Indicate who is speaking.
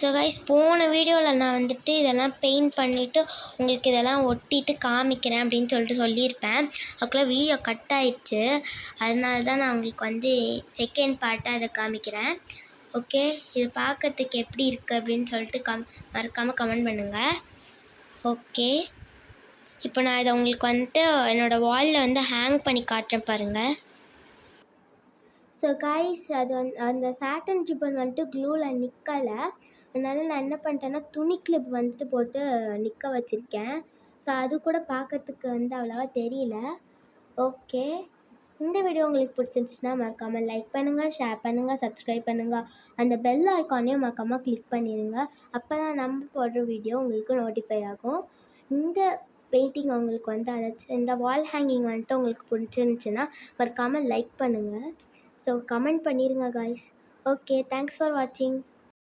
Speaker 1: So guys, போன வீடியோவில் நான் வந்துட்டு இதெல்லாம் பெயிண்ட் பண்ணிவிட்டு உங்களுக்கு இதெல்லாம் ஒட்டிட்டு காமிக்கிறேன் அப்படின்னு சொல்லியிருப்பேன். அதுக்குள்ளே வீடியோ கட் ஆயிடுச்சு. அதனால தான் நான் உங்களுக்கு வந்து செகண்ட் பார்ட்டாக இதை காமிக்கிறேன். ஓகே, இது பார்க்கறதுக்கு எப்படி இருக்குது அப்படின்னு சொல்லிட்டு மறக்காமல் கமெண்ட் பண்ணுங்கள். ஓகே, இப்போ நான் இதை உங்களுக்கு வந்துட்டு என்னோடய வாலில் வந்து ஹேங் பண்ணி காட்டுறேன் பாருங்கள். ஸோ கைஸ், அது அந்த சாட்டன் ரிப்பன் வந்துட்டு க்ளூவில் நிற்கலை. அதனால் நான் என்ன பண்ணிட்டேன்னா துணி கிளிப் வந்துட்டு போட்டு நிற்க வச்சுருக்கேன். ஸோ அது கூட பார்க்கறதுக்கு வந்து அவ்வளோவா தெரியல. ஓகே, இந்த வீடியோ உங்களுக்கு பிடிச்சிருந்துச்சுன்னா மறக்காமல் லைக் பண்ணுங்கள், ஷேர் பண்ணுங்கள், சப்ஸ்கிரைப் பண்ணுங்கள். அந்த பெல் ஐக்கானையும் மறக்காமல் கிளிக் பண்ணிடுங்க. அப்போ தான் நம்ம போடுற வீடியோ உங்களுக்கு நோட்டிஃபை ஆகும். இந்த பெயிண்டிங் உங்களுக்கு வந்து அதாச்சும் இந்த வால் ஹேங்கிங் வந்துட்டு உங்களுக்கு பிடிச்சிருந்துச்சுன்னா மறக்காமல் லைக் பண்ணுங்கள். ஸோ கமெண்ட் பண்ணிடுங்க காய்ஸ். ஓகே, தேங்க்ஸ் ஃபார் வாட்சிங்.